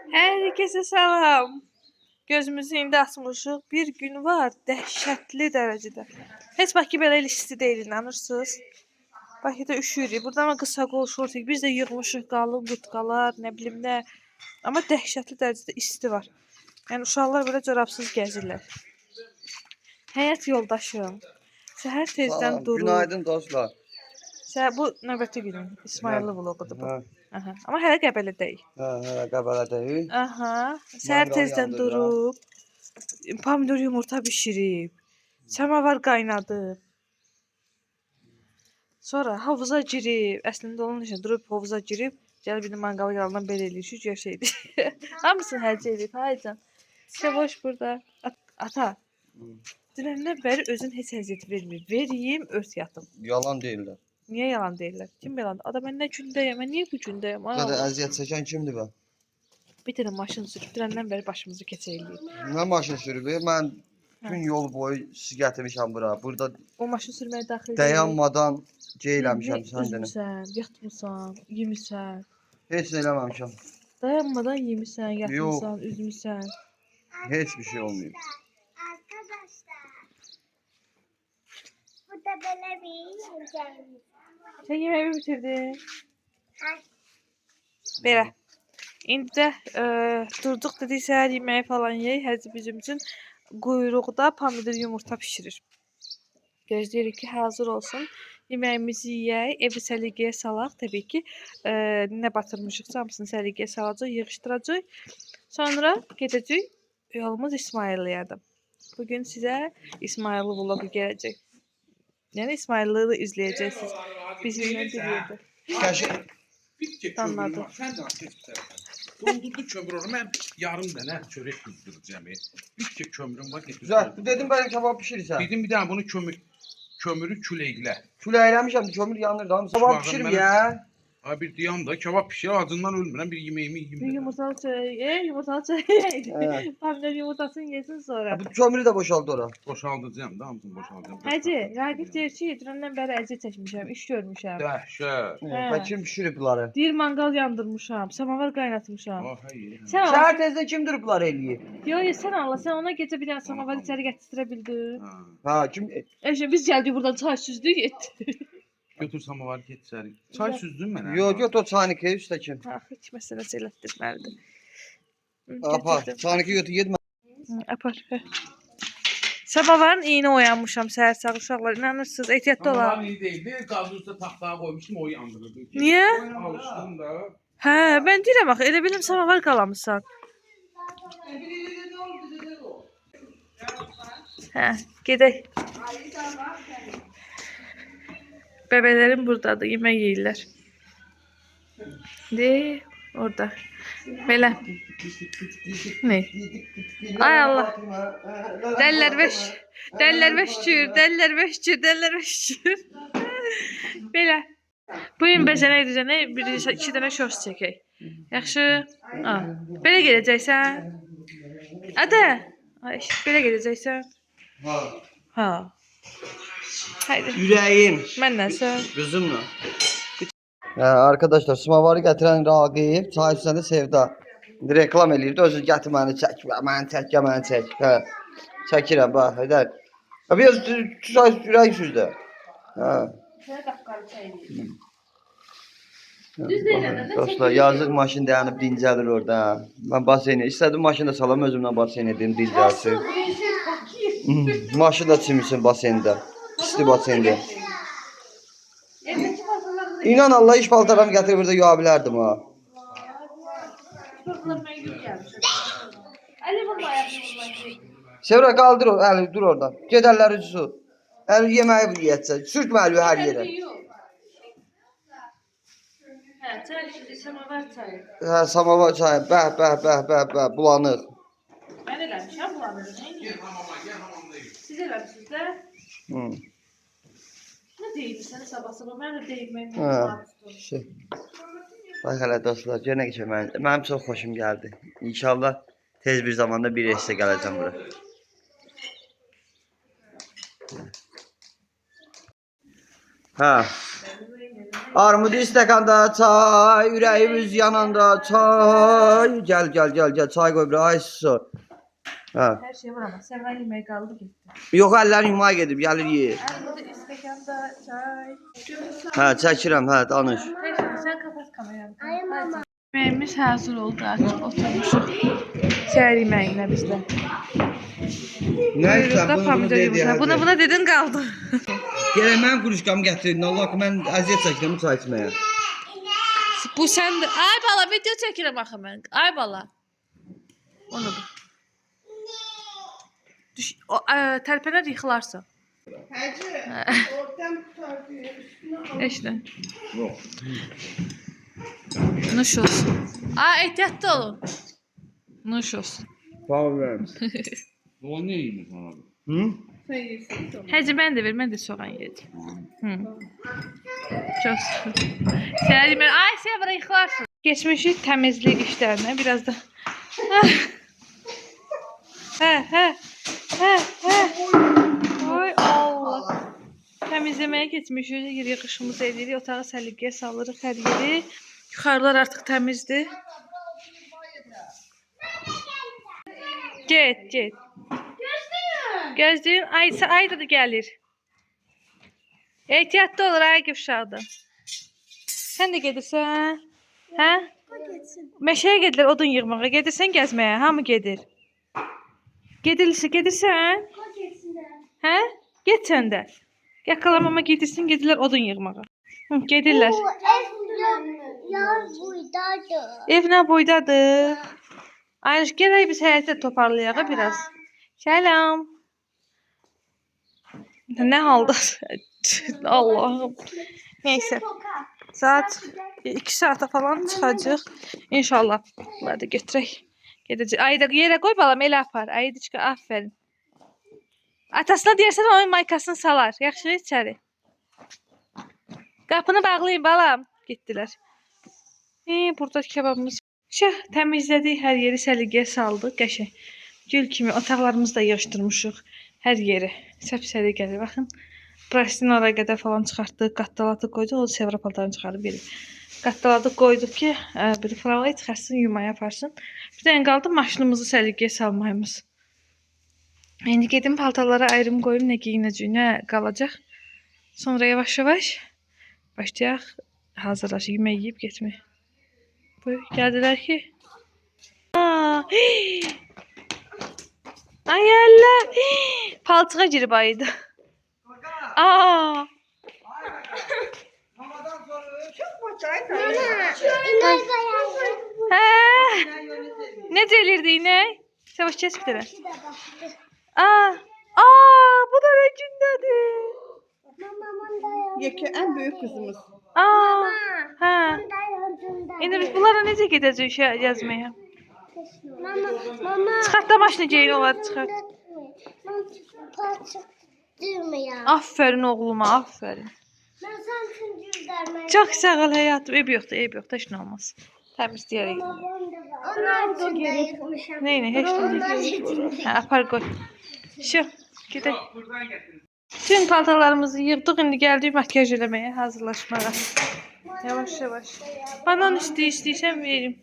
Herkese selam. Gözümüzü indi açmışıq. Bir gün var dəhşətli dərəcədə. Heç Bakı belə isti deyil, inanırsınız? Bakıda üşüyürük. Burada ama qısa qol şortik. Biz də yığmışıq qalın qutqalar, nə bilim nə. Amma dəhşətli dərəcədə isti var. Yəni uşaqlar belə corabsız gəzirlər. Həyat yoldaşım. Səhər tezdən durur. Günaydın dostlar. Bu növbəti günün İsmailli vlogudur bu. Hə. Aha. Amma hələ Qəbələ deyil. Hə, Qəbələdəyik. Aha. Səhər Mangal tezdən yandırır, durub pomidor yumurta bişirib. Samavar qaynadıb. Sonra havuza girib. Əslində onun üçün durub havuza girib. Gəlib bir manqal yanından belə eləyir. Şu cür şeydir. Hamısını həcc edib. Haycan. Şevoş burada. Ata. Dünəndən bəri özün heç əziyyət vermir. Vereyim, ört yatım. Yalan deyirlər. Niyə yalan deyirlər? Kim yalan? Adam mən nə gündəyəm? Mən niyə bu gündəyəm? Bu qədər əziyyət çəkən kimdir bə? Bir dənə maşın sürüb dünəndən bəri başımızı keçirləyib. Nə maşın sürüb? Mən bütün yol boyu sizi gətirmişəm bura. Burada O maşın sürməyə daxil dayanmadan geyləmişəm sən də. Üzmüsən, yatmısan, yemisən. Heç nə eləməmişəm. Dayanmadan yemisən, yatmısan, üzmüsən. Heç bir şey olmuyor. Arkadaşlar. Bu da böyle bir yemeğimiz. Sən yeməyi bitirdin. Ha, Belə. İndi də durduq dedik səhər yeməyi falan yeyək. Həcı bizim üçün quyruqda pomidor yumurta bişirir. Gözləyirik ki, hazır olsun. Yeməyimizi yeyək, evi səliqəyə salaq. Təbii ki, nə batırmışıqsa hamısını səliqəyə salacaq, yığışdıracaq. Sonra gedəcək yolumuz İsmailliyadır. Bugün sizə İsmailli vlogu gələcək. Yəni İsmailliyi izləyəcəksiniz. Bizimlə bir yerdə. Qəşəng. Bir tek Anladım. kömürüm var. Sen de ateş bir tarafa. Dondurdu kömür onu. Ben yarım tane çörek kızdıracağım. Bir tek kömürüm var. Güzel. Dedim ben kebab pişirirsən. Dedim bir daha bunu kömürü küleyle. Küləkləmişəm, kömür yanır da. Kebab pişirim ya. Ha bir diyan da kebap pişir ağzından ölmürəm bir yemeğimi Bir yiyeyim. yumurtalı çörək, yumurtalı çörək. Evet. Pomidor yumurtasını yesin sonra. Bu kömürü də boşaldı ora. Boşaldacağım da hamısını boşaldacağım. Hacı, Raqif deyir ki, dünəndən bəri əziyyət çəkmişəm, iş görmüşəm. Dəhşət. Və kim pişirib bunları? Deyir manqal yandırmışam, samavar qaynatmışam. Ah hayır. Sən Allah, Səhər tezdə kim durub bunları eləyir? yo, sən Allah, sən ona gecə bir dənə samavar içəri gətirə bildin. Ha. Ha, kim? Biz gəldik buradan çay süzdük, etdik. Götür samavar get içeri. Çay süzdün bana. Yok o çaniki üstəki. Hiç məsələsi elətdirməlidir. Apar, çaniki götür yedmə. Apar. Samavarın iyini oyanmışam səhər sağ uşaqlar. İnanırsınız, ehtiyatlı Samavar olaq. iyi değildi. Gazı üstə taxtağa qoymuşdum o yandırırdı. Niyə? Alışdım da. Hə, mən deyirəm axı, elə bilim samavar qalamısan. Hə, gedək. Bebelerim buradadır, yemək yeyirlər. De, orada. Belə. Ne? Ay Allah. Dəllər beş. Dəllər beşcür, dəllər beşcür, dəllər beşcür. Belə. Bugün bəzənək düzənək bir iki dənə şors çəkək. Yaxşı. Belə gedəcəksən. Adə. Ay, belə gedəcəksən. Ha. Ha. Haydi. Ürəyim. Mənlə sən. Gözümlə. Arkadaşlar smavarı gətirən Raqib, çay üstündə Sevda. Reklam eləyirdi, özü gətir məni çək, məni çək, məni çək. Hə. Çəkirəm, bax, hədər. Biraz çay ürək süzdü. Hə. Dostlar, yazıq maşın dayanıb dincəlir orada. Mən baseynə, istədim maşını da salam, özümlə baseyn edim, dincəlsin. Maşın da çimirsin baseyndə. İsti baseyndə. İnan Allah iş paltaramı gətirib burada yuya bilərdim ha. Sevra qaldır o, əli dur orada. Gedərləri su. Əli yeməyi yeyəcək. Sürtmə əli hər yerə. Hə, çay içdi, samavar çayı. Hə, samavar çayı. Bəh, bulanıq. Mən eləmişəm bulanır. Gel hamama gel hamamdayım. Siz eləmişsiniz də. Hı. Nə deyirsən sabah-sabah? Mən də deyilməyim. Hə. Şey. Bax hələ dostlar, yenə ki mənim çox xoşum gəldi. İnşallah tez bir zamanda bir reisdə gələcəm bura. Hə. Armudu stəkanda çay, ürəyimiz yananda çay. Gəl, çay qoy bir ay su. Hə. Hər şey var ama Sevra yemeği kaldı gitti. Yox, əllərini yumağa gedib, gəlir yeyir. Armudun istekanda çay. Hə, çəkirəm, hə, danış. Neyse sen kapat kameranı. Ay mama. Yemeğimiz hazır oldu artık oturmuşuz. Səhər yeməyinə bizdə. Nə Buyurda pomidor yumurta. Buna dedin kaldı. Gələk mən quruşqamı gətirdin. Allah ki, mən əziyyət çəkirəm çay içməyə. Bu sen de. Ay bala video çekiyorum axı ben. Ay bala. Onu da. Düş, tərpənər yıxılarsan. Oradan tutardı. İşte. Nuş olsun. Ehtiyatlı olun. Nuş olsun. Problem. O ne yiyeyim sana? Hı? Həcə mən də ver, mən də soğan yeyəcəm. Çox sağ ol. Səhər yeməyi, Sevra yıxılarsın. Geçmişik təmizlik işlərinə, biraz da. Hə. Oy Allah. Təmizləməyə keçmişik, yer yığışımızı edirik, otağı səliqəyə salırıq hər yeri. Yuxarılar artıq təmizdir. Get. Gözlüyün ayda da gəlir. Ehtiyatlı olur ay uşaqda. Sən də gedirsən? Hə? Meşəyə gedirlər odun yığmağa. Gedirsən gəzməyə. Hamı gedir. Gedirsən? Hə? Get sən də. Yakalamama gedirsin, gedirlər odun yığmağa. Gedirlər. Yaz buydadır. Ev nə boydadır? Aynuş, gələk biz həyətdə toparlayaq biraz. Selam. Ne halda? Allah'ım. Neyse. Saat 2 saate falan çıkacak. İnşallah. Bunları da götürək. Gedəcək. Ayı da yerə qoy balam, elə apar. Ayı da çıkar. Aferin. Atasına deyərsən onun maykasını salar. Yaxşı içəri. Qapını bağlayın balam. Getdilər. Burada kebabımız. Təmizlədik, hər yeri səliqəyə saldıq. Qəşəng. Gül kimi otaqlarımızı da yığışdırmışıq. Hər yeri. Səp-səri gəlir. Baxın. Plastin oraya qədər falan çıxartdıq. Qattalatı qoyduq. O Sevra paltarını çıxarıb verir. Qattalatı qoyduq ki, bir fıralaya çıxarsın, yumaya yaparsın. Bir də qaldı maşınımızı səliqəyə salmayımız. İndi gedim paltarlara ayrım qoyum. Nə giyinəcək, nə qalacaq. Sonra yavaş-yavaş başlayaq. Hazırlaşıq. Yemək yeyib getmək. Gəldilər ki. Ay Allah. Paltığa girib ayıydı. Necə elirdi inək? Savaş kes bir tane. Bu da ne gündədir. Yeke en büyük kızımız. İndi biz bunlara necə gedəcəyik şey yazmaya? Mama. Çıxart da maşını geyin onları çıxart. Aferin oğluma, aferin. Çok sağ ol hayatım. Ev yoxdur, heç nə olmaz. Təmiz deyərək. Neyini, heç nə. Apar qoy. Şu, gedək. Tüm paltarlarımızı yığdıq, indi gəldik makyaj eləməyə, hazırlaşmağa. Yavaş. Banan istəyirsən verim.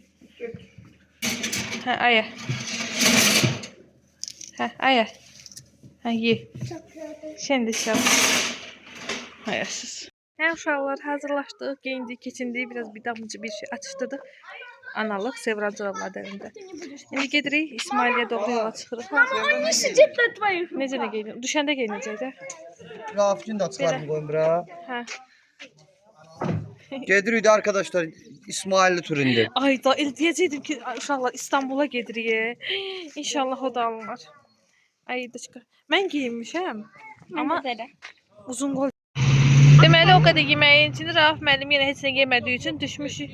Aya. Aya. Ye. Şimdi şap. Hayasız. Uşaqlar hazırlaşdıq, geyindik, keçindik, biraz bidamıcı bir şey atışdırdıq. Analıq Sevra Cırallar dərində. İndi gedirik, İsmailiyə doğru yola çıxırıq. Necə nə geyinir? Düşəndə geyinəcək də. Rafkin de çıkarım koyun bura. Hə. Gedirik de arkadaşlar İsmailli turunda. Ay da deyəcəkdim ki, uşaqlar İstanbul'a gedirik. İnşallah o da alınır. Ay da çıxır. Mən geyinmişəm. Amma uzun qol. Deməli o qədər yeməyin içində Rauf müəllim yenə heç nə yemədiyi üçün düşmüşük.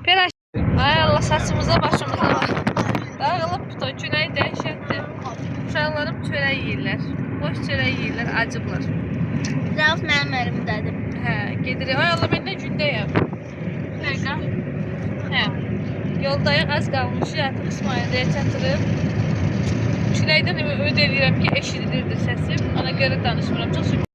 Peraş. Ay Allah, saçımıza başımıza var. Dağılıb tutan güney dəhşətdir. Uşaqlarım çörək yeyirlər. Boş çörək yeyirlər, acıblar. Rauf mənim əlimdədir. Hə, gedirik. Ay Allah, mən də gündəyəm. Dəqiqə. Hə. Yoldayıq, az qalmışıq. Artıq İsmail'də çatırıb. Güneydən ümid edirəm ki, eşidilirdir səsim. Ona görə danışmıram. Çox şükür.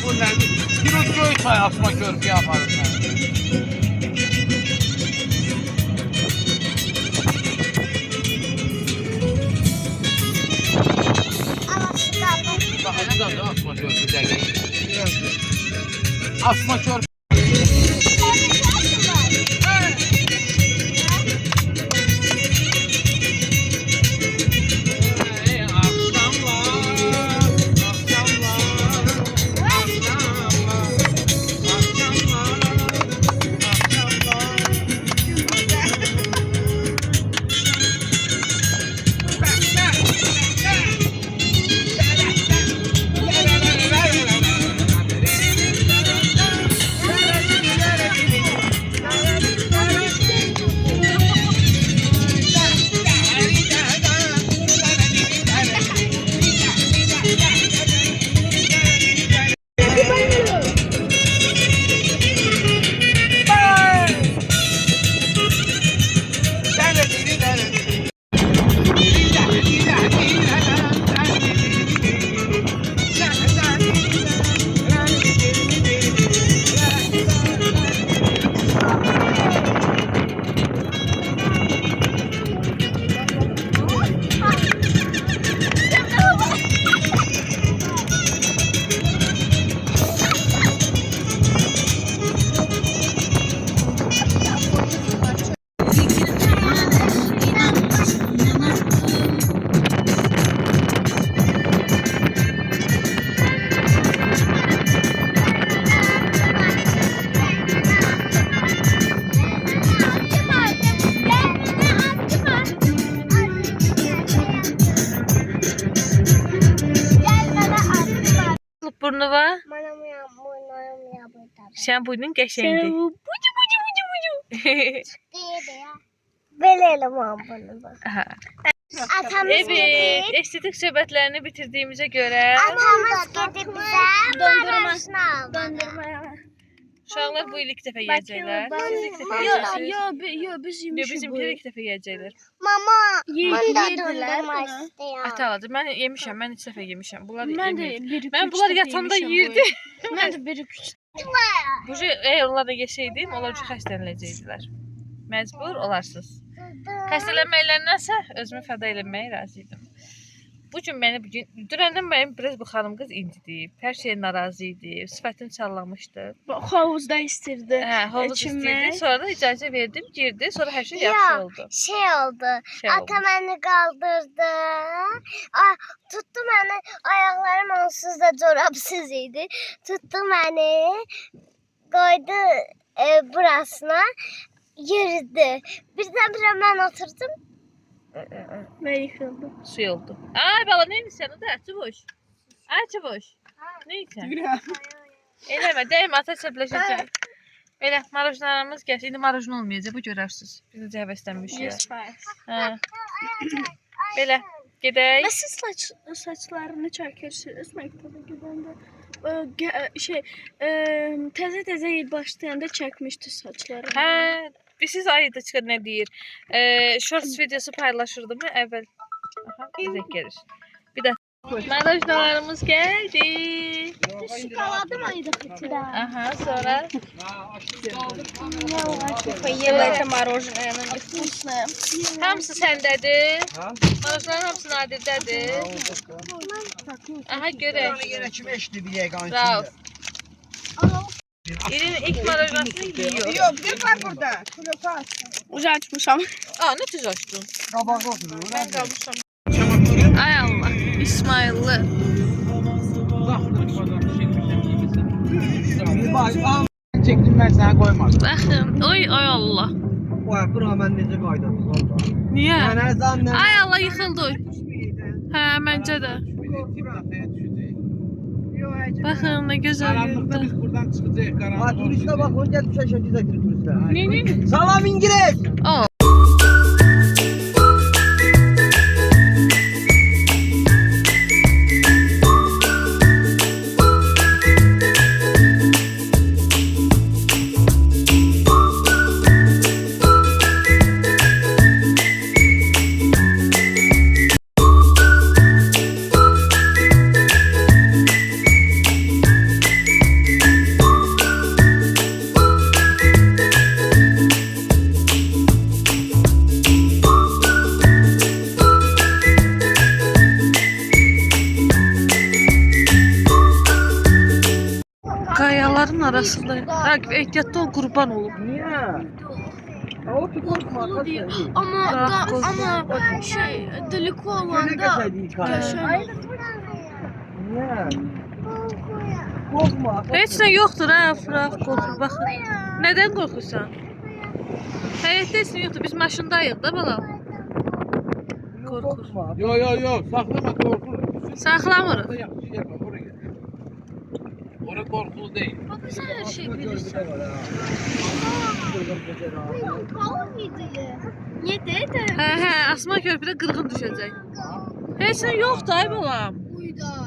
Bir o Göyçay asma körpü yaparız. Daha da asma körpü değil. Asma körpü. Burnu var. Manam ya burada. Sen burnun qəşəngdir. Bucu bucu bucu bucu. Diye ya. Belelim bunu bak. Aha. Atamız Evet, estetik söhbətlərini bitirdiyimizə görə Atamız gidip bize dondurmasını aldı. Dondurmaya. uşaqlar bu il ilk dəfə yeyəcəklər. Siz ilk dəfə yeyəcəksiniz. Biz Yo, bizimkiler ilk dəfə yeyəcəklər. Mama, ben de Yediler dondurma bunu. istiyorum. Ata alacaq. Mən yemişəm, mən ilk dəfə yemişəm. Bunlar Ben de yemir. bir Mən bunlar yatanda yeyirdi. Ben de bir üç. Bu eğer onlar da yesəydim, onlar üçün xəstələnəcəkdilər. Məcbur olarsınız. Xəstələnməklərindənsə özümü fəda eləməyə razı idim. Bu gün məni dünəndən mənim biraz bu xanım qız incidib. Hər şeyə narazı idi. Sifətini çallamışdı. Havuzda istirdi. Hə, havuz İçinmək. istəyirdi. Sonra da icazə verdim, girdi. Sonra hər şey Ya, yaxşı oldu. şey oldu. Şey Ata olmuş. beni kaldırdı. Tuttu beni. Ayaklarım onsuz da çorapsız idi. Tuttu beni. Koydu burasına. Yürüdü. Birdenbire ben oturdum. Ve yıkıldı. Su oldu. Ay bala neymiş sen o da? Çubuş. Ay çubuş. Neyse. Eləmə, dəymə, ata çəpləşəcək. Elə, marojnalarımız gəlsin. İndi marojna olmayacaq, bu görərsiniz. Biz necə həvəslənmişik. Hə. Belə, gedək. Nasıl saçlarını çekirsiniz mektebe gidende? Teze il başlayanda çekmişti saçlarını. Hə, siz ayda çıxır nə deyir? Shorts videosu paylaşırdım əvvəl. Aha, bizə gəlir. Bir də marojnalarımız gəldi. Şokoladı mıydı kıtıda? Aha, sonra Это мороженое, оно невкусное. hamısı səndədir. Marojnaların hamısı Nadirdədir. Aha, görək. Yine kim eşdi bir yegan Rauf. İlin ilk marojnasını yiyor. Yok, bir var burada. Uzatmışam. Aa, ne tüz açtın? Kabağı oturuyor. Ben kalmışam. Ay Allah, İsmail'lı. Çektim ben sana koymadım. Bakın, oy Allah. Vay, bura mən necə qaydadır valla. Niye? Mənə zannə. Ay Allah, yıkıldı oy. Hə, məncə də. Bakın, ne güzel Karanlıkta yurdu. biz buradan çıkacağız. Ha, Karanlıkta turistə bax, onu gəl düşə şəkil çəkdir turistə. Ne? Salam İngiliz. O. Qayaların arasındayım. Raqib ehtiyatlı ol, qurban olum. Niye? O ki korkma. Korkulu değil. kaçın. Ama şey deliko olanda Köşeyi köşe. Niye? Korkma. Heç nə yoxdur ha, Raf qorxur. Baxın. Nədən qorxursan? Həyətdə heç nə yoxdur. Biz maşındayıq da bala. Korkur. Korkma. Yo, saklama korkulu. Saxlamırıq. Orada yaxşı yer var, oraya gel. Orada korkulu değil. Baba sen her şeyi bilirsin. Niye dedi? Hə, asma körpüdə qırğın düşəcək. Heç nə yoxdur ay balam.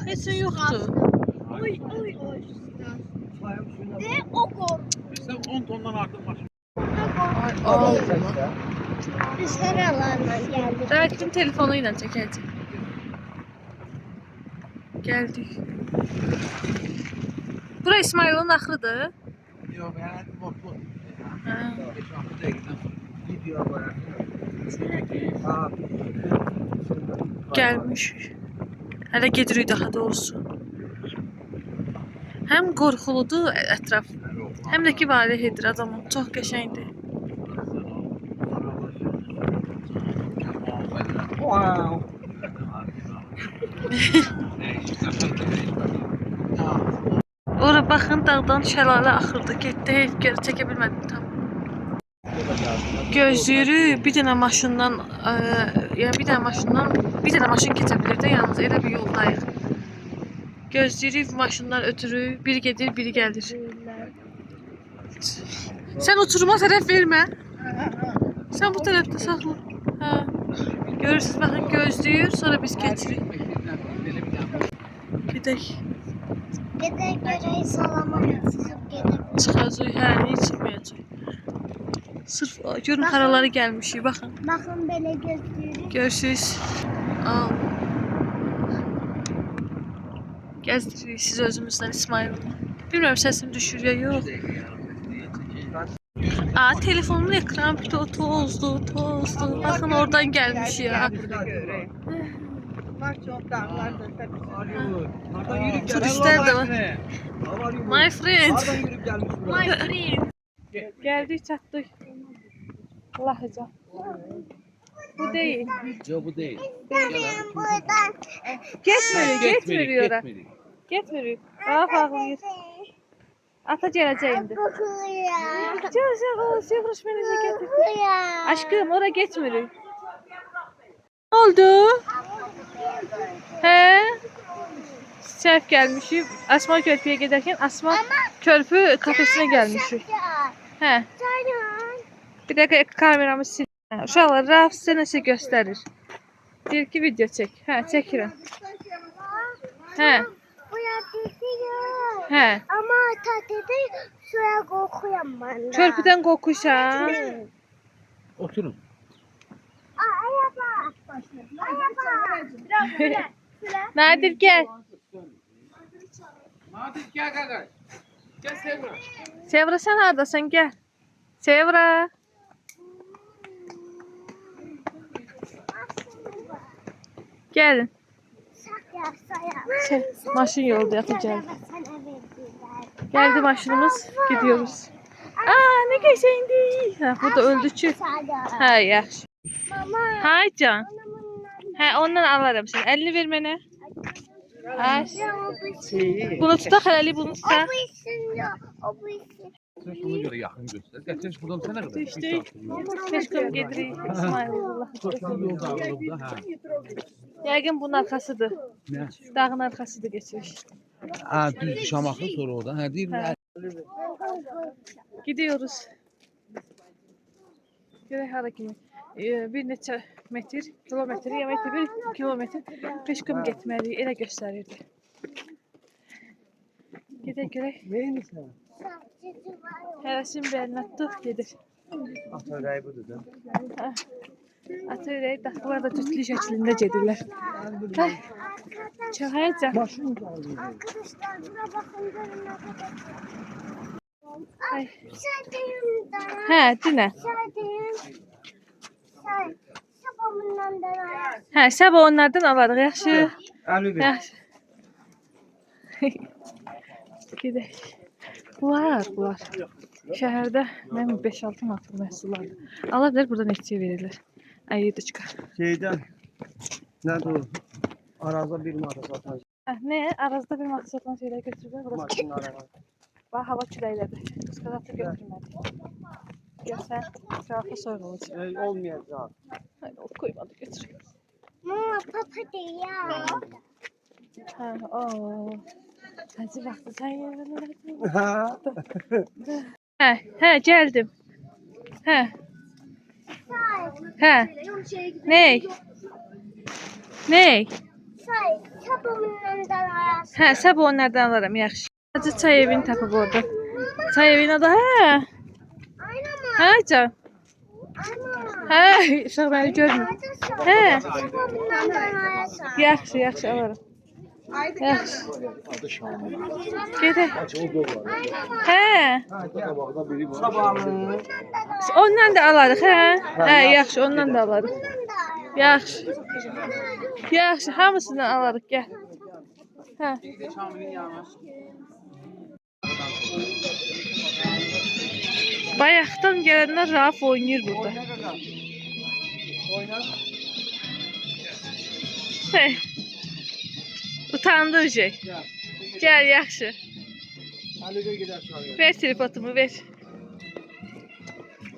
Heç nə yoxdur. Oy. De o kork. Bizde 10 tondan artık maşın. Biz haralarla geldik. Raqibin telefonu ilə çəkəcək. Gəldik. Bura İsmailin axırıdır. Yok ben korkulu. Hə. 5-6 dakikadan sonra. Gidiyor baya. Ha. Gəlmiş. Hələ gedirik daha doğrusu. Həm qorxuludur ətraf, həm də ki valeh edir adamı. Çox qəşəngdir. Wow. Ora baxın dağdan şəlalə axırdı. Getdi, heyf geri çəkə bilmədim tam. Gözləyirik bir dənə maşından, yəni bir dənə maşın keçə bilir də yalnız elə bir yoldayıq. Gözləyirik maşınlar ötürü, biri gedir, biri gəlir. Sən uçuruma tərəf vermə. Sən bu tərəfdə saxla. Hə. Görürsüz baxın gözləyir, sonra biz keçirik. Gedək. Gedək görək salamat çıxıb gedib. Çıxacaq, hə, niyə çıxmayacaq? Sırf görün haralara gəlmişik, baxın. Baxın belə gözləyirik. Görüşürüz. Al. Gəzdiririk siz özümüzdən İsmail'la. Bilmirəm səsim düşür ya yox. Aa, telefonumun ekranı bir de tozdu. Bakın oradan gelmiş ya. Var çok dağlarda tabii. Turistler de var. My friend. Nereden yürüyüp gelmiş buraya? Geldik çattık. Lahıca. Bu değil. Yok bu değil. Buradan Getmiriyor. Getmiriyor. Aa bağlıyır. Ata gələcək indi. kokuyor. Canım, Sevruş beni de getir. Kokuyor. Aşkım, oraya getmirik. Ne oldu? He? Səhv gəlmişik. Asma körpüyə gedərkən Asma körpü kafesinə gəlmişik. Hə. Bir dəqiqə kameramı sil. Hə, uşaqlar, Raf sizə nəsə göstərir. Deyir ki, video çək. Hə, çəkirəm. Hə, Buraya düşüyor. hə. Ama tatilde suya kokuyorum ben de. Körpüdən qoxuşan. Oturun. Ayaba. Ayaba. Nadir gəl. Nadir gel kardeş. Gel Sevra. Sevra sən hardasan? Gəl. Sevra. Gəlin. Maşın yolda yatı gəldi. Geldi maşınımız. Gidiyoruz. Aa, ne geçendi. Ha, bu da öldü ki. Ha, yaxşı. Hay can. Hə, ondan alarım sən. 50 ver mənə. Ha. Bunu tutaq, hələlik bunu tutaq. Sen şuna göre yakın göster. Gel sen buradan sen ne kadar? Düşdük. Keşkəm gedirik. İsmailullah. Yolda ağırlıkta ha. Yəqin bunun arxasıdır. Ne? Dağın arxasıdır geçirik. Ha düz Şamaklı sonra oradan. Ha değil mi? Gidiyoruz. Görək hara kimi. Bir neçə metr, kilometr, ya metr, 1 kilometr peşkəm getməliyik. Elə göstərirdi. Gedək görək. Neymişsin? Hərəsin bir əlinə tutub gedir. Atölyeyi budur da. Ata ürəyi daxmalar da cütlü şəklində gedirlər. Ay, çox həyəcan. Başını çalıyor. Arkadaşlar buna bakın görün ne kadar. Ay. Şadıyım da. Hə, dinə. Şadıyım. Sabamından da var. Hə, sabah onlardan alarıq, yaxşı? Əlü bir. Yaxşı. Gedək. Bunlar. Şəhərdə mənim 5-6 manat məhsullardır. Ala bilər, burada neçəyə verirlər. Əyidi çıxar. Şeydən nədir o? Arazda bir manata satan Ne? Arazda bir manat satılan şeylər götürürlər. Burası maşınlar. bax, hava küləklədir. Qısqaratı götürmədik. Gəl sən ətrafa soyğu olacaq. Olmayacaq. Hayır, o koymadı götür. Mama papa diyor. Hə, o. Həcə vaxtı sən yerində. Ha. Hə, gəldim. Hə. Hə. Ney? Ney? Say, sabundan da arası. Hə, səb onlardan alaram, yaxşı. Hacı çay evini tapıb orada. Çay evini adı, hə. Aynen Hə, can. aynen. Hə, uşaq məni görmür. Hə. Sabundan da arası. Yaxşı, yaxşı alaram. Yaxşı. Gedək. Hə. Sabahın. Ondan da alarıq, hə? Hə, yaxşı, ondan da alarıq. Yaxşı. Yaxşı, hamısından alarıq, gəl. Hə. Bayaqdan gələnlər Rauf oynayır burada. Hey. Utandı şey. Gəl, yaxşı. Ver telefonumu, ver.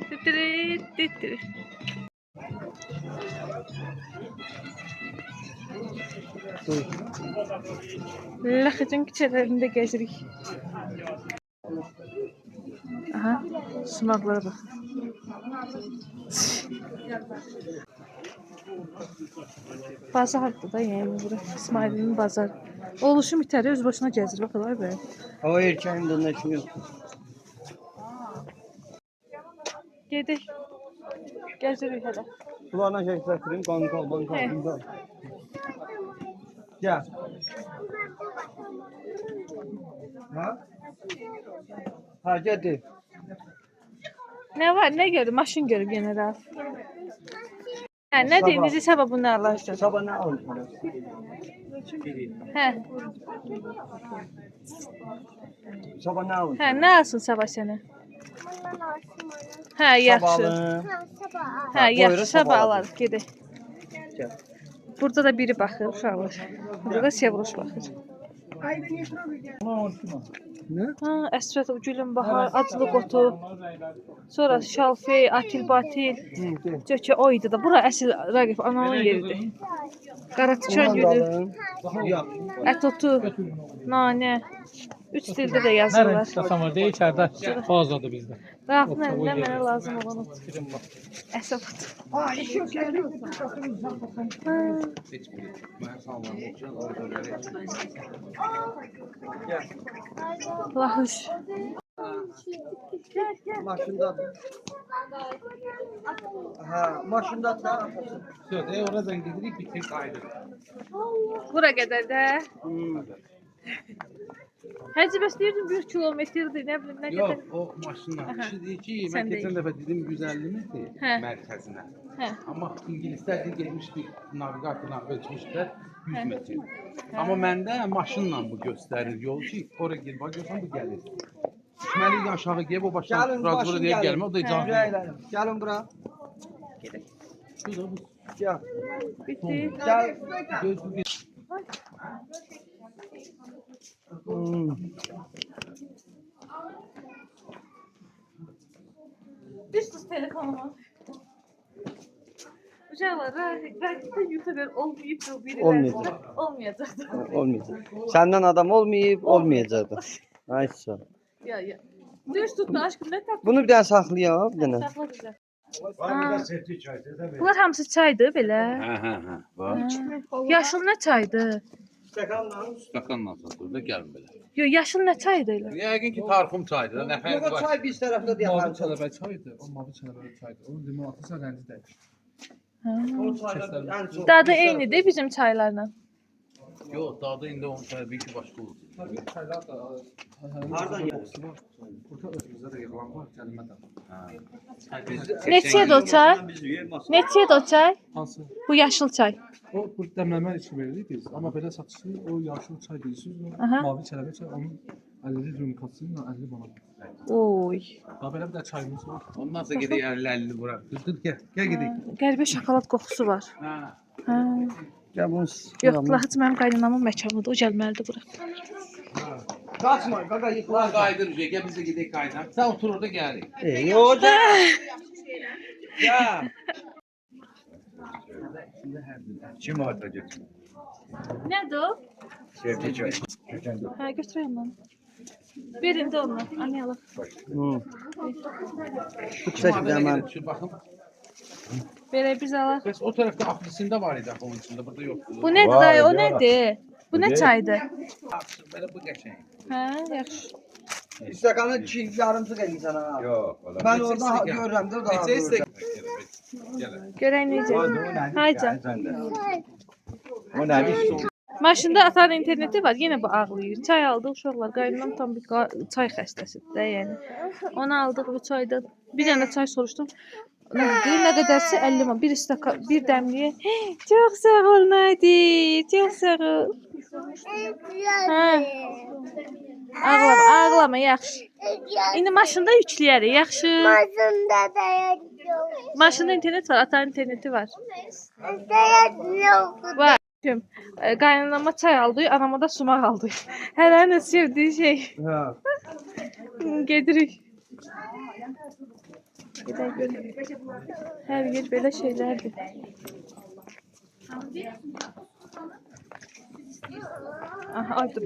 Titiri, titiri. Laxıcın küçələrində gəzirik. Aha, sumaqlara bax. Bazardır da, yəni bura İsmailin bazar. Oluşum itəri öz başına gəzir, baxırlar belə. O erkeğin de ne kimi yok. Gedək. Gəzirik hələ. Kulağına şey satırım, banka. Gel. Ha? Ha geldi. Nə var, nə gördü? Maşın görüb yenə Rauf. Hə, nə deyim, necə sabah bunu alacaq? Sabah ne aldın? Hə, Sabah ne aldın? hə, nə alsın sabah sənə? Bundan olsun bana. Hə, yaxşı. Sabahın. Ha, sabah. Hə, buyurun, yaxşı, sabah sabah alarıq, gedək. Gel. Burada da biri baxır, uşaqlar. Burada da Sevruş baxır. Ne? Ha, əsrət, gülün bahar, aclıq otu. Sonra şalfey, atil, batil. Cökə o idi da. Bura əsl Raqif ananın yeridir. Qaratiçan gülü, Yok. ət otu, nanə. 3 dildə də yazırlar. İstəsən var deyə içərdə fazladır bizdə. Rafın əlində mənə lazım olan ot. Əsəb otu. Heç biri. Mən sallanmışam, orada belə. Lahış. Maşında. Ha, maşında da. Söz, oradan gidirik, bitir qayıdırıq. Bura qədər də. Hmm. Həcə bəs deyirdim 1 kilometrdir, nə bilim, nə Yox, qədər. o maşınla. Kişi deyir ki, Sən mən keçən deyil. dəfə dedim 150 metr Hə. mərkəzinə. Hə. Amma ingilislər deyir getmişdik, navigatorla ölçmüşlər 100 metr. Amma məndə maşınla bu göstərir yol ki, ora gir, bax görsən bu gəlir. Düşməli aşağı gəlib o başdan Gelin razı başın deyib gelin. gəlmə, o da icazə verir. Rəylərim. Gelin bura. Bu da bu. Gel. Bitti. Gel. Göz bu Hmm. Düz tuz telefonumu. Uşaqlar, Raqifdə YouTuber olmayıb da biri Olmayacaq. Olmayacaqdı. Olmayacak. Senden adam olmayıp olmayacaktı. Ayşe. Ya ya. Düz tutdu aşkım, nə tapdın? Bunu bir tane saklayalım bir tane. Saxla bizə. Bunlar hamısı çaydır belə. hə. Bax. Yaşıl nə çaydır? Stakanla satır da gəlin belə. Yo, yaşıl nə çaydır elə? Yəqin ki, tarxum çaydır da, nə fərqi var? Çay biz tarafta diye Mavi hanım. çələbə çaydır, o mavi çələbə çaydır. Onun limon atırsan rəngi dəyişir. O çaylar en çok. Dadı eynidir bizim çaylarla. Yox, dadı indi onun təbii ki, başqa olur. Tabii çaylar da Hardan burada özümüzdə də yığılan var, kəlmə də. Neçədir o çay? Neçədir o çay? Hansı? Bu yaşıl çay. O bu dəmləmə üçün veririk biz. Amma belə satışır, o yaşıl çay deyirsiniz, o Aha. mavi çələbə çay, onun 50 Rumkasıyla 50 bana. Oy. Daha belə bir də çayımız var. Ondan sonra gidiyor 50 bura. Dur gel. Gel gidelim. Qəribə şokolad qoxusu var. Ha. Hə. Ya bunu Yox, Lahıc mənim qaynanamın məkanıdır. O gəlməlidir bura. Kaçma gaga Ulan yıkılar. kaydıracak. Gel bize gidelim kaydan. Sen otur orada gel. Ne olacak? Ya. Kim atacak? Nədir o? Sevdi çay. Hə, götürək ondan. Birində ondan. Anlayalım. Bu çəkdə mən. Şu bakın. Belə biz alaq. Bes o tarafta aflisinde var idi onun içinde. Burada yoktu. Bu nədir Vay, dayı? O ya. nədir? Bu nə çaydır? Böyle bu geçen. Hə, yaxşı. İstəkanı çiğ yarımsıq eləyirsən ha. Yok. valla. Ben orada görürəm də daha. Neyse istek. görürəm. Gel. Görək necə. Haycan. O nedir? Maşında atanın interneti var. Yenə bu ağlayır. Çay aldıq uşaqlar. Qaynanam tam bir çay xəstəsidir də, yəni. Onu aldıq bu çaydan. Bir dənə çay soruşdum. Nə dedi? Nə qədərsə 50 man. Bir stəkan, bir dəmliyə. Çox sağ ol Nadir. Çox sağ ol. Hə. Ağlama, ağlama, yaxşı. İndi maşında yükləyərik, yaxşı. Mazında da yok. Maşında internet var, atanın interneti var. Yok. Var. Qaynanama çay aldı, anama da sumaq aldı. Hələnin sevdiyi şey. Ha. Gedirik. Gedək görək. Hər yer belə şeylərdir. Aha, ay dur,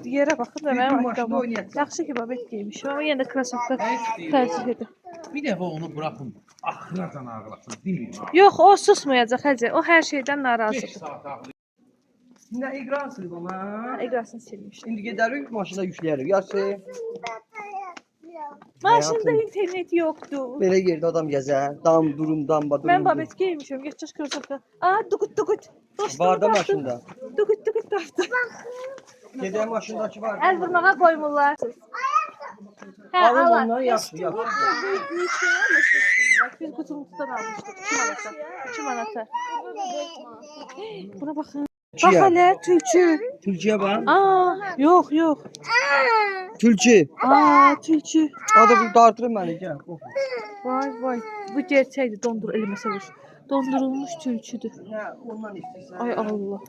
yerə baxın da mənim maşında ayaqqabım. oynayaq. Yaxşı ki, babet giymişim, amma yenə də krasovka tərcih edir. Bir defa onu bırakın. Ahıradan ağlasın. Demeyeyim abi. Yox, o susmayacaq Həcə. O hər şeydən 5 narazıdır. saat ağlayın. Ne iqransın bana? Eqrasını silmiş. İndi gedərik maşına yükləyərik. Yarısı Maşında internet yoxdur. belə yerdə adam gəzər. Dam durum damba durum. Mən babet giymişim, geçmiş krasovka. Aa, duqut duqut. Dostum, Var da tapdım. maşında. Duqut duqut tapdım. Gedək maşındakı var. Əl vurmağa qoymurlar. Hə, Alın Allah. ondan yaxşı, yaxşı. Biz qutumuzdan almışdıq. 2 manata. 2 manata. Buna baxın. Bax hələ tülçü. Tülçüyə bax. Aa, yox, yox. Tülçü. Aa, tülçü. Adı bu dartırım məni gəl. Vay vay. Bu gerçəkdir, dondur eləməsə vur. Dondurulmuş tülçüdür. Hə, ondan istəyirsən. Ay Allah.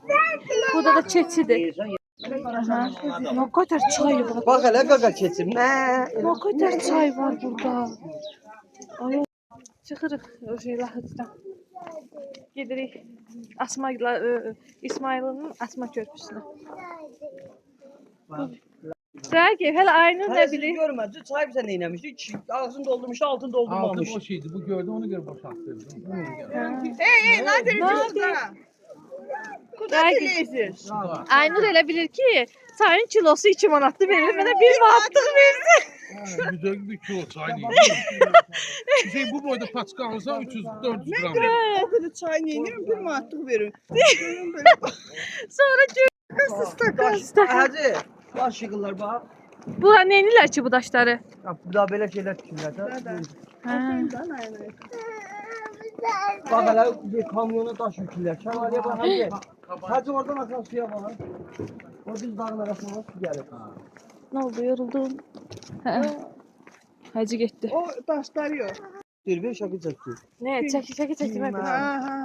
Bu da keçidir. Aha. Ne kadar çay var. Bax hələ qaqa keçir. Nə? Ne kadar çay var burada. Ay çıxırıq o şey Lahıcdan. Gedirik İsmail'in Asma körpüsünə. Ragib, hələ Aynur nə Hələ siz bilir? görmədiniz, çay bizə neynəmişdi? Ağzını doldurmuşdu, altını Altı doldurmamış. boş idi. Bu gördü onu göre boşalttırdı. Aynur elə bilir ki, çayın kilosu 2 manatlı verilir, mənə 1 manatlıq versin. Güzel bir kilo çay değil. Şey bu boyda paçka alsa 300-400 gram. O kadar çay neyini bir manatlık verin. Sonra Hacı, baş yığırlar bax. bura neynirlər ki bu daşları? Bu da belə şeylər tikirlər də. Hə. Bax hələ bir kamyona daş yükürlər. Şəlaləyə bax hacı. Hacı oradan akan suya bax. O düz dağın arasına su gəlir. Nə oldu, yoruldum. Hə. Hacı getdi. O taşlar yok. Bir şəkil çəkir. Nə, çəkdi mən. Ha ha.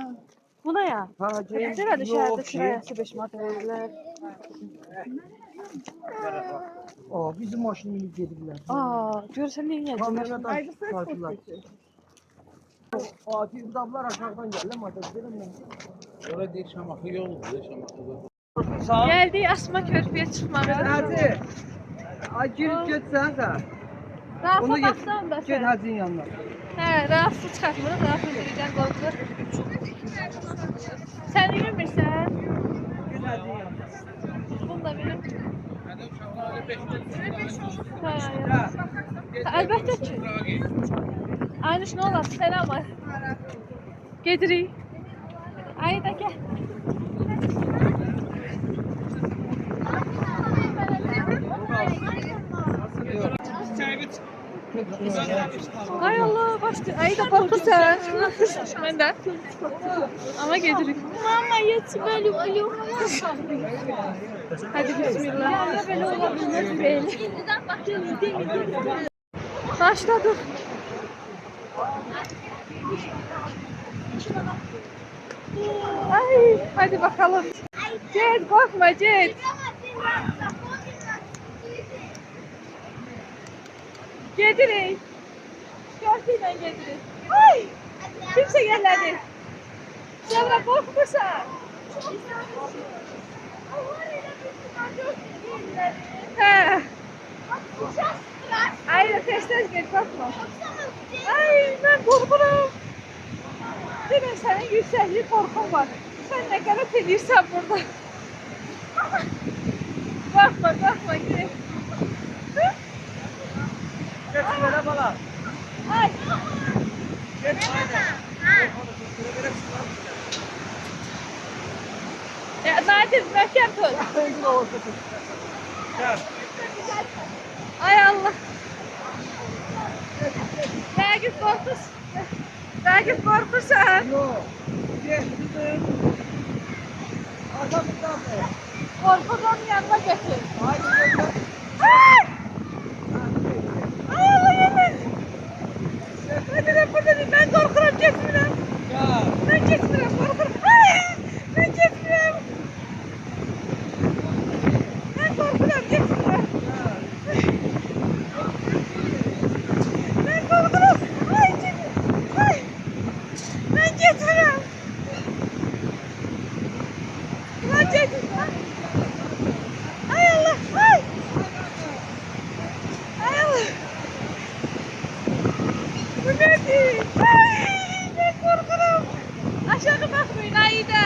Buna ya. Hacı. Nədə şəhərdə kirayəsi 5 manat verirlər. Aa, bizim maşınımız gediblər. Aa, görürsən nə edir? Kamyona daş çarpırlar. Aa, bir dablar aşağıdan gəlirlər, mata gedirəm mən. Orada değil Şamakı yol. Şamakı. Sağ ol. Gəldik Asma körpüyə çıxmağa. Hacı. Ay girib getsən sən. Rafa Onu get. baxsan da Get sən. Hacı'nın yanına. Hə, Rafa çıxartmır, Rafa birdən qorxur. Sən yürümürsən? Get Hacı'nın yanına. Bunu da bilim. Hə, Hə. əlbəttə ki. Aynur nə olar? Selam var. Gedirik. Ayda gəl. Ay Allah başka. Ay da korkursan. Ben de. Ama gelirik. Mama yeti böyle oluyor. Hadi bismillah. Ya böyle olabilir böyle. Başladık. Ay hadi bakalım. Cet korkma Cet. Gedirin. Şortuyla gedirin. Ay. Kimse gelmedi. Sevra korkmuşsan. He. Aynen tez gel korkma. Ay ben korkurum. Demin senin yükseklik korkun var. Sen ne kadar edirsən burada. Bakma gel. Geçmene bala. Ay. Ya Nadir möhkəm tut. Ay Allah. Ragip korkursan. Yok. Geçtim. Adamdan mı? Korkudan yanına götür. Haydi. Ay! Ay Allah yemin. Ben korkuram gitmirəm. Ya. Ben gitmirəm korkuram. Ay! Ben gitmirəm. Ben korkuram gitmirəm. Ben korkuram. Ay gitmirəm. Ay! Ben gitmirəm. Ben gitmirəm. Ay Allah! Ay! Ay Allah! Bu nedir? Ay! Ben korkuram. Aşağı bakmayın Aida.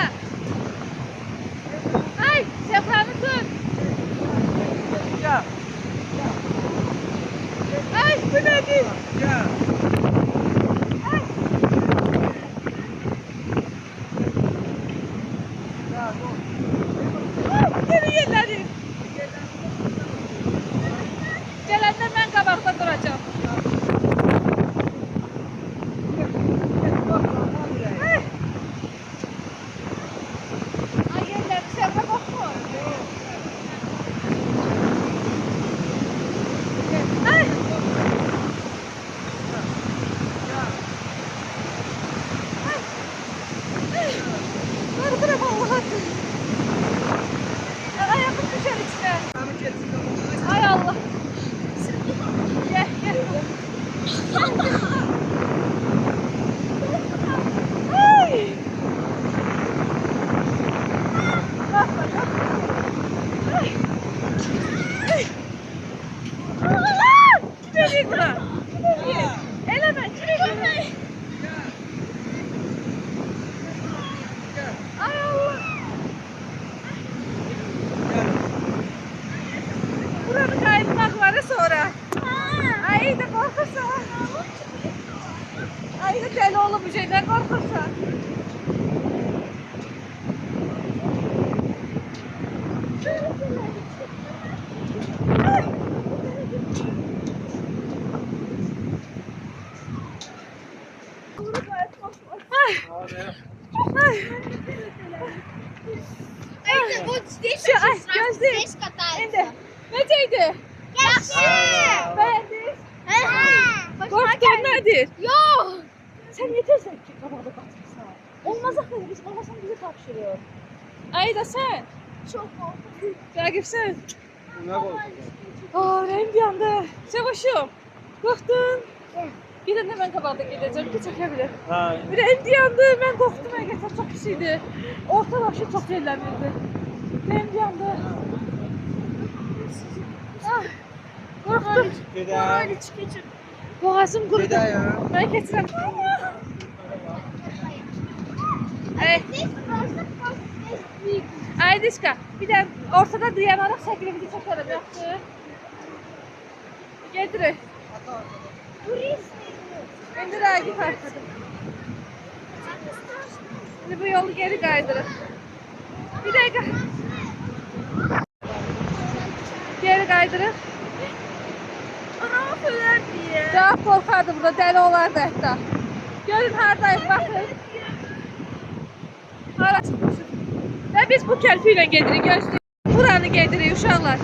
Ay! Şapkanı tut. Ya. Ay! Bu nedir? Ya. Ay! Ay! Geri yerleri. Gelende ben kabakta duracağım. Ay! Ay yerler dışarıda bakma. Ay! Korkuram Allah'ım. Ayağım düşer içine. Ay Allah. Gel. Ay. Bakma. Ay. Ay. Allah! Kime değil buna? Eleme. Kime değil? Ay Allah. Buranın kaybolmakları sonra. Ay da korkursan. Ay da deli oğlum bu şeyden korkursan. Ay. Ay. Ay, вот здесь Şu, ay очень страшно, gözlük. здесь катаются. Ende. Neceydi? Yaşlı. Beğendin. Ага. Korktun nedir? Yok. Sen yetersen ki kabada batırsan. Olmaz akıllı biz babasını bize tapşırıyor. Ay da sen. Çok korkunç. Ragip sen. Ne oldu? Aa renk yandı. Sevoşum. Korktun. Bir de ben kabada gideceğim ki çekebilir. Ha. Bir de endi yandı. Ben korktum. Gerçekten çok pişiydi. Orta başı çok yerlenirdi. Renk yandı. Ah. Korktum. Gidelim. Boğazım kurudu. Gidelim. Ben getirem. Ay, Здесь просто здесь двигается. Aydiska, bir de ortada dayanarak şeklimizi çekelim. Yaptı. Getir. Туристы. Şimdi Ragip arkada. Şimdi bu yolu geri kaydırır. Bir dakika. Geri kaydırır. Ana Öler diye. Daha korkardı burada, dəli olardı hətta. Görün hardayıq, baxın. Hara çıxmışıq. Və biz bu kəlpi ilə gedirik, gözləyin. Buranı gedirik uşaqlar.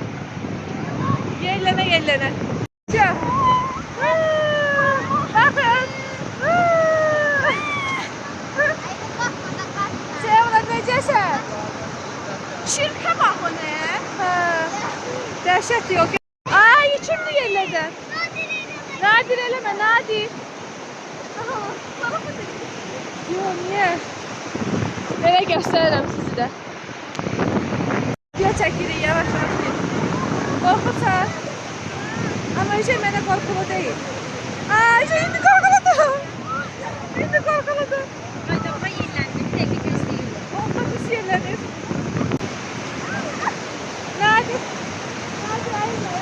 Yerlənə. Gel. Bakın. Sevra necəsən? Şirke bak o ne? Dəhşət yox. Ay, içimli yerlərdən. Nadir eləmə, Nadir. Yox, niyə? Belə göstərirəm sizi də. Video çəkirik, yavaş-yavaş. Qorxursan. Ama Ece mənə qorxulu deyil. Aa, Ece indi qorxuludur. İndi qorxuludur. Adama yenilendim. Tek gözleyeyim. Otobüs yerlənir. Nadir. Nadir, ayırma.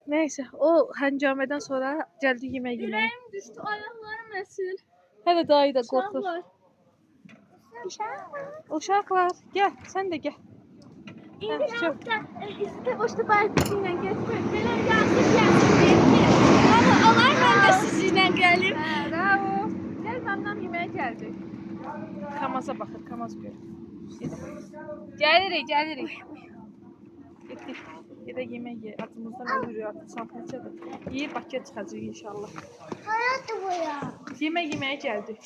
Neyse, o həngameden sonra gəldi yemək yeməyə. Yüreğim düştü, ayaklarım esir. Hələ dayı da qorxur. Uşaklar. Uşaqlar, gəl, sən də gəl. İndi Hə, hafta işte boşta bayrakçıyla geçmek. Neler yazdık yazdık. Ama olay ben de sizinle gelim. Hə, bravo. Gəl, məndən yeməyə gəldik. Kamaza baxır, Kamaz gör. Gəlirik. Getdik. Gedək yemək ye. Acımızdan ölürük artıq, saat neçədir. Yeyib Bakıya çıxacağıq inşallah. Hayatı bu ya. Yemək yeməyə gəldik.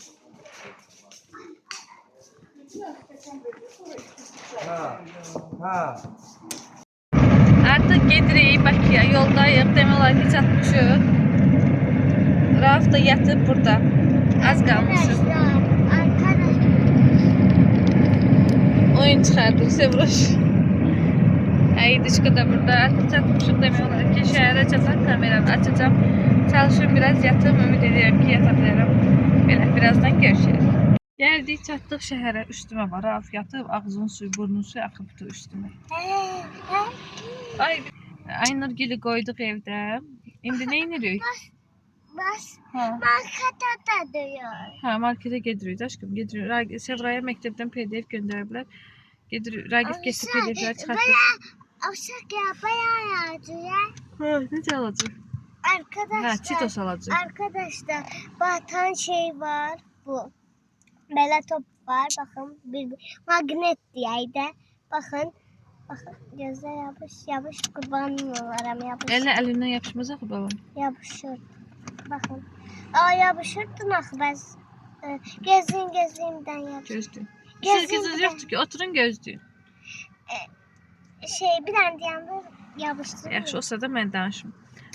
Artıq gedirik Bakıya, yoldayıq. Demək olar ki, çatmışıq. Rauf da yatıb burada. Az qalmışıq. Arkadaşlar. Oyun çıxardır Sevroş. Aydıçka da burada. Artıq çatmışıq demək olar ki, şəhərə çatan kameranı açacağım. Çalışıyorum biraz yatım. Ümid edirəm ki, yata bilərəm. Belə, birazdan görüşürük. Gəldik, çatdıq şəhərə. Üstümə var. Rauf yatıb, ağzının suyu, burnun suyu axıbdı üstümə. Ay, Aynur gülü qoyduq evdə. İndi nə edirik? Bas. Ha. Markete da diyor. Ha, markete gedirik aşkım, gedirik. Sevraya məktəbdən PDF göndəriblər. Gedirik, Ragif getib PDF-ləri çıxartdı. Uşak ya bayağı yazıyor. Ha, necə alacaq? Ha, Arkadaşlar. Cheetos alacaq. Arkadaşlar batan şey var bu. Böyle top var bakın bir magnet diyeydi. Bakın gözler yapış kurban olaram yapış. Əlinə əlindən yapışmaz axı balam. Yapışır. Bakın. Aa yapışırdı nakbez. Gözlüğümden yapışır. Gözlüyün. Gözlüyüm Siz bir yoxdur ki, oturun gözləyin. şey bir tane yanında yapıştırdım. Yaxşı, olsa da mən danışım.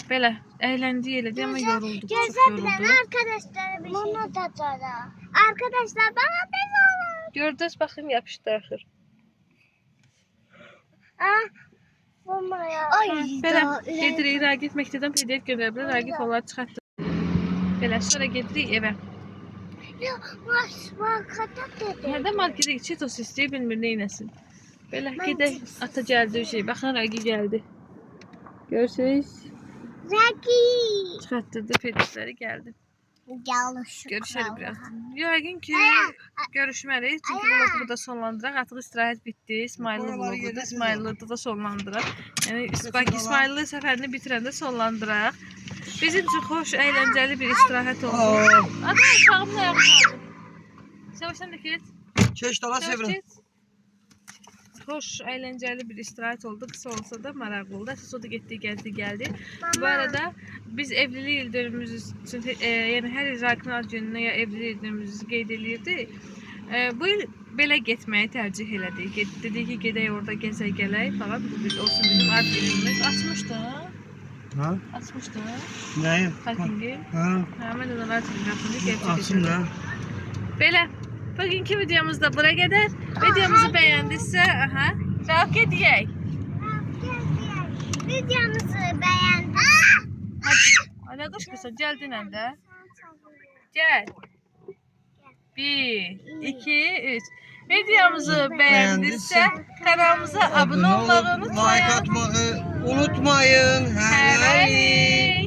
Belə, əyləndik elədik amma yorulduq, çox Gözler bilen yorulduq. arkadaşlar bir şey. Bunu da sonra. Arkadaşlar bana tez olun. Gördünüz, baxın, yapışdı axır. Ay Belə, gedirik, Ragif məktəbdən PDF göndəriblər, Ragif onları çıxartdı. Belə, sonra gedirik evə. Hədə marketə Cheetos istəyir, bilmir neynəsin. Belə, gedək, ata gəldi şey. Baxın, Ragif gəldi. Görürsünüz? Zeki. Çıxartdırdı PDF-ləri, gəldi. Yanlış. Görüşelim birazdan. Yəqin ki, görüşməliyik. Çünki vlogu burada sonlandıraq. Artıq istirahət bitdi. İsmail'lı vlogu da, İsmail'lı da sonlandıraq. Yəni, İsmail'lı səfərini bitirəndə sonlandıraq. Bizim üçün xoş, əyləncəli bir istirahət oldu. Adam, uşağımın ayağını aldı. Yavaşdan da geç. Keç dala sevirəm. Xoş, əyləncəli bir istirahət oldu. Qısa olsa da maraqlı oldu. Əsas o da getdi, gəldi. Bu arada biz evlilik il dönümümüz üçün, yəni hər il Rakin ad gününə ya evlilik il dönümümüzü qeyd edirdik. Bu il belə getməyi tərcih elədik. Dedik ki, gedək orada gəzək gələk falan. Bu biz olsun bizim ad günümüz. Açmışdın? Ha? Açmışdın? Nəyi? Parkingi? Ha? Hə, mən də ad günü Açım da. Belə, bugünkü videomuz da bura qədər. Videomuzu bəyəndinizsə, cavab gedəyək. Videomuzu beğendin. Ay, nə qışqırsan, gəl dinən də. Gəl. 1, 2, 3. Videomuzu bəyəndinizsə, kanalımıza abunə olmağı Like unutmayın. atmağı unutmayın. Hələlik.